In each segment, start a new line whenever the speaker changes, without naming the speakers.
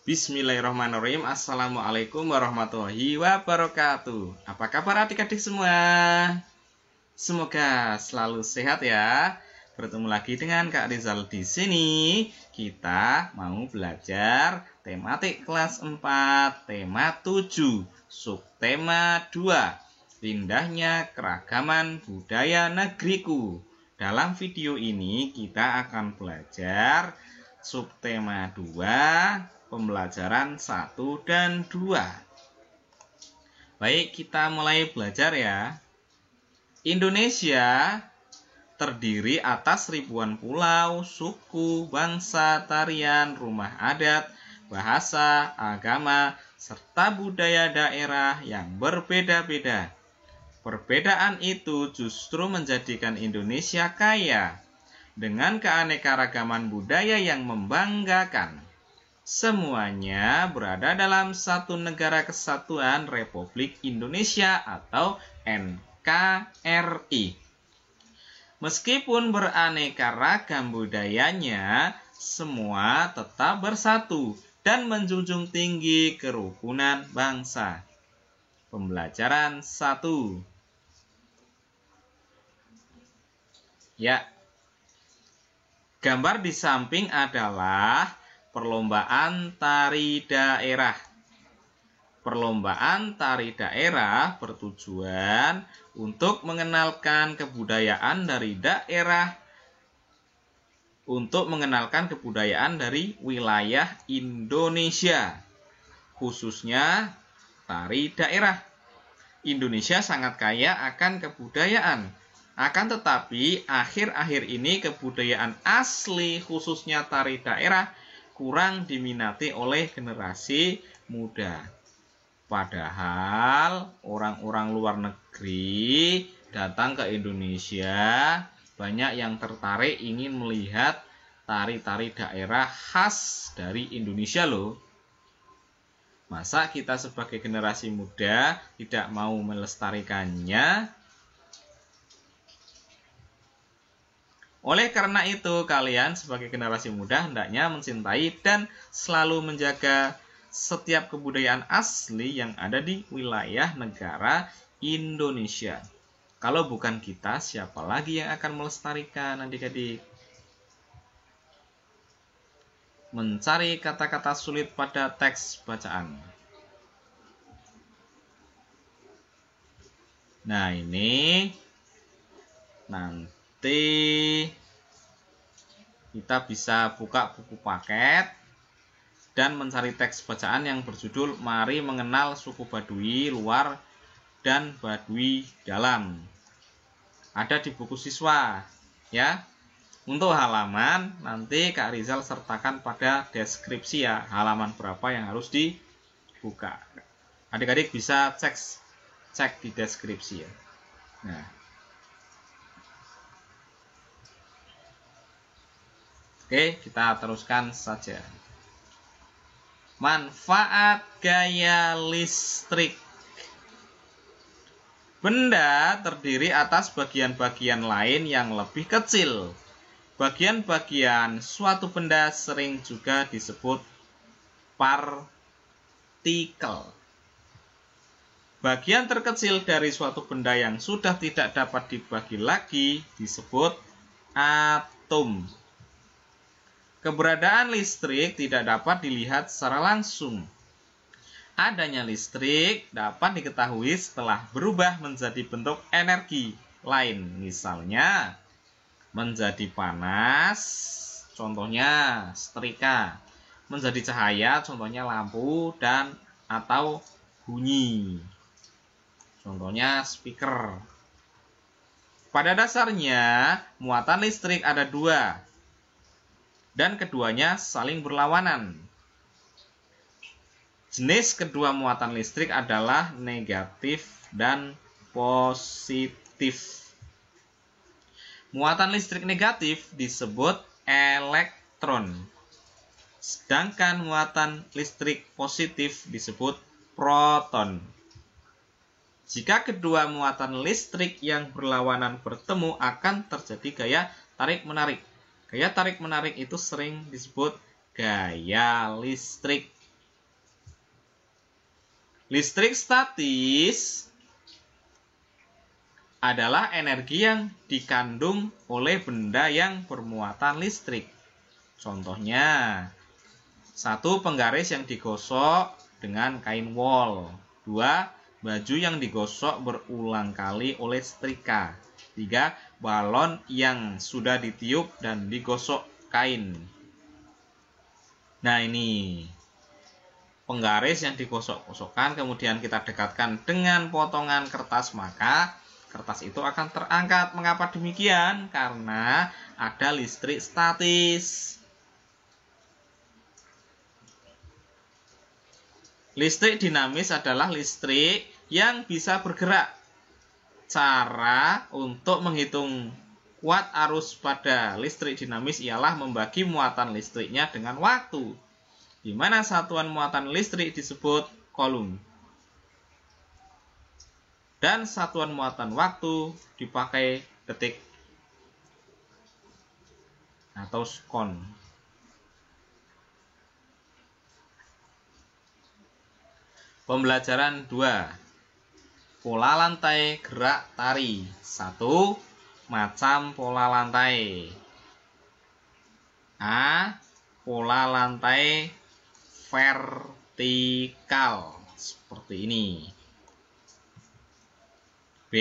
Bismillahirrahmanirrahim. Assalamualaikum warahmatullahi wabarakatuh. Apa kabar adik-adik semua? Semoga selalu sehat ya. Bertemu lagi dengan Kak Rizal di sini. Kita mau belajar tematik kelas 4, tema 7, subtema 2. Indahnya keragaman budaya negeriku. Dalam video ini kita akan belajar subtema 2, pembelajaran 1 dan 2. Baik, kita mulai belajar ya. Indonesia terdiri atas ribuan pulau, suku, bangsa, tarian, rumah adat, bahasa, agama, serta budaya daerah yang berbeda-beda. Perbedaan itu justru menjadikan Indonesia kaya dengan keanekaragaman budaya yang membanggakan. Semuanya berada dalam satu negara kesatuan Republik Indonesia atau NKRI. Meskipun beraneka ragam budayanya, semua tetap bersatu dan menjunjung tinggi kerukunan bangsa. Pembelajaran 1. Ya, gambar di samping adalah perlombaan tari daerah. Perlombaan tari daerah bertujuan untuk mengenalkan kebudayaan dari wilayah Indonesia, khususnya tari daerah. Indonesia sangat kaya akan kebudayaan. Akan tetapi, akhir-akhir ini kebudayaan asli khususnya tari daerah kurang diminati oleh generasi muda. Padahal orang-orang luar negeri datang ke Indonesia, banyak yang tertarik ingin melihat tari-tari daerah khas dari Indonesia loh. Masa kita sebagai generasi muda tidak mau melestarikannya? Oleh karena itu, kalian sebagai generasi muda hendaknya mencintai dan selalu menjaga setiap kebudayaan asli yang ada di wilayah negara Indonesia. Kalau bukan kita, siapa lagi yang akan melestarikan adik-adik? Mencari kata-kata sulit pada teks bacaan. Nah, ini nanti kita bisa buka buku paket dan mencari teks bacaan yang berjudul Mari Mengenal Suku Baduy Luar dan Baduy Dalam. Ada di buku siswa ya. Untuk halaman nanti Kak Rizal sertakan pada deskripsi ya, halaman berapa yang harus dibuka. Adik-adik bisa cek di deskripsi ya. Nah, oke, kita teruskan saja. Manfaat gaya listrik. Benda terdiri atas bagian-bagian lain yang lebih kecil. Bagian-bagian suatu benda sering juga disebut partikel. Bagian terkecil dari suatu benda yang sudah tidak dapat dibagi lagi disebut atom. Keberadaan listrik tidak dapat dilihat secara langsung. Adanya listrik dapat diketahui setelah berubah menjadi bentuk energi lain. Misalnya, menjadi panas, contohnya setrika. Menjadi cahaya, contohnya lampu dan atau bunyi. Contohnya speaker. Pada dasarnya, muatan listrik ada dua. Dan keduanya saling berlawanan. Jenis kedua muatan listrik adalah negatif dan positif. Muatan listrik negatif disebut elektron. Sedangkan muatan listrik positif disebut proton. Jika kedua muatan listrik yang berlawanan bertemu akan terjadi gaya tarik-menarik. Gaya tarik-menarik itu sering disebut gaya listrik. Listrik statis adalah energi yang dikandung oleh benda yang bermuatan listrik. Contohnya, 1. Penggaris yang digosok dengan kain wol. 2. Baju yang digosok berulang kali oleh setrika. 3. Balon yang sudah ditiup dan digosok kain. Nah, ini penggaris yang digosok-gosokkan kemudian kita dekatkan dengan potongan kertas, maka kertas itu akan terangkat. Mengapa demikian? Karena ada listrik statis. Listrik dinamis adalah listrik yang bisa bergerak. Cara untuk menghitung kuat arus pada listrik dinamis ialah membagi muatan listriknya dengan waktu, di mana satuan muatan listrik disebut coulomb. Dan satuan muatan waktu dipakai detik atau sekon. Pembelajaran 2. Pola lantai gerak tari. 1. Macam pola lantai. A. Pola lantai vertikal seperti ini. B.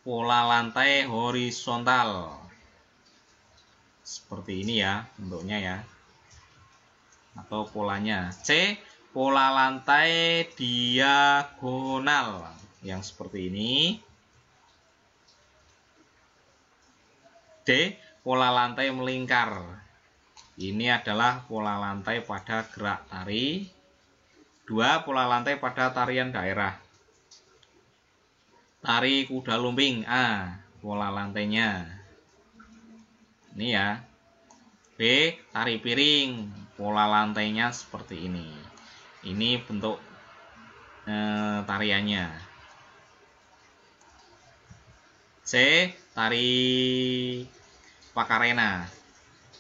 Pola lantai horizontal seperti ini ya bentuknya ya, atau polanya. C. Pola lantai diagonal yang seperti ini. D. Pola lantai melingkar. Ini adalah pola lantai pada gerak tari. 2. Pola lantai pada tarian daerah. Tari kuda lumping. A. Pola lantainya ini ya. B. Tari piring. Pola lantainya seperti ini. Ini bentuk tariannya. C. Tari pakarena.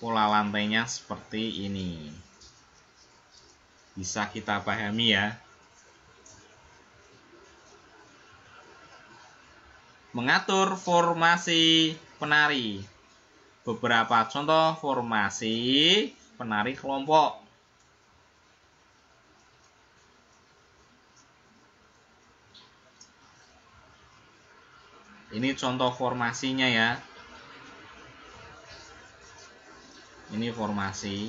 Pola lantainya seperti ini. Bisa kita pahami ya. Mengatur formasi penari. Beberapa contoh formasi penari kelompok. Ini contoh formasinya ya. Ini formasi.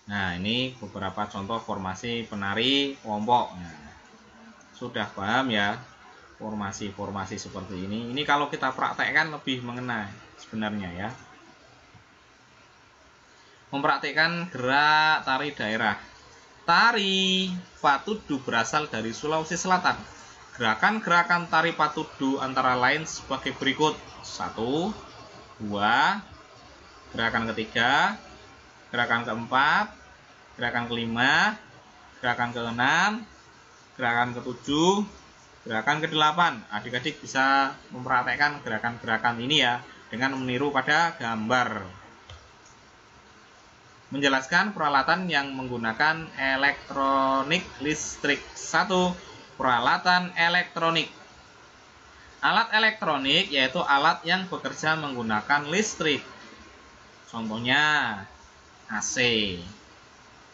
Nah, ini beberapa contoh formasi penari kelompok. Nah, sudah paham ya formasi-formasi seperti ini. Ini kalau kita praktekkan lebih mengena sebenarnya ya. Mempraktekkan gerak tari daerah. Tari Patudu berasal dari Sulawesi Selatan. Gerakan-gerakan tari Patudu antara lain sebagai berikut. 1. 2. Gerakan ketiga, gerakan keempat, gerakan kelima, gerakan keenam, gerakan ketujuh, gerakan ke-8. Adik-adik bisa mempraktekkan gerakan-gerakan ini ya dengan meniru pada gambar. Menjelaskan peralatan yang menggunakan elektronik listrik. 1. Peralatan elektronik. Alat elektronik yaitu alat yang bekerja menggunakan listrik. Contohnya AC.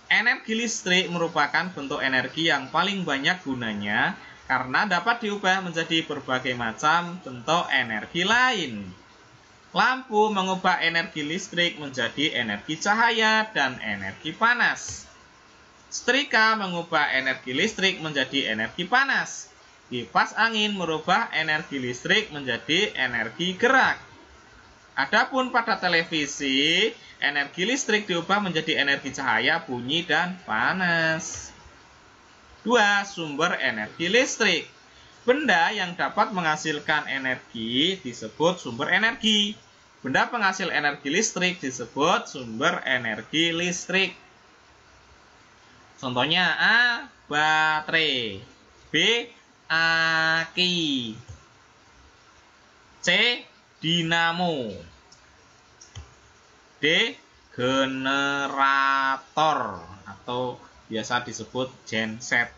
Energi listrik merupakan bentuk energi yang paling banyak gunanya karena dapat diubah menjadi berbagai macam bentuk energi lain. Lampu mengubah energi listrik menjadi energi cahaya dan energi panas. Setrika mengubah energi listrik menjadi energi panas. Kipas angin merubah energi listrik menjadi energi gerak. Adapun pada televisi, energi listrik diubah menjadi energi cahaya, bunyi, dan panas. 2. Sumber energi listrik. Benda yang dapat menghasilkan energi disebut sumber energi. Benda penghasil energi listrik disebut sumber energi listrik. Contohnya A. Baterai. B. Aki. C. Dinamo. D. Generator atau biasa disebut genset.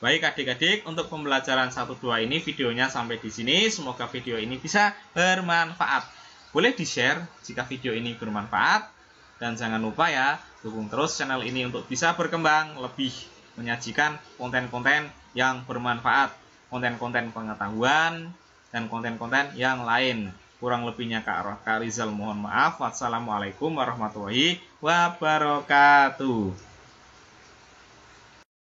Baik adik-adik, untuk pembelajaran 1-2 ini videonya sampai di sini. Semoga video ini bisa bermanfaat. Boleh di-share jika video ini bermanfaat. Dan jangan lupa ya, dukung terus channel ini untuk bisa berkembang, lebih menyajikan konten-konten yang bermanfaat, konten-konten pengetahuan, dan konten-konten yang lain. Kurang lebihnya Kak Rizal mohon maaf. Wassalamualaikum warahmatullahi wabarakatuh.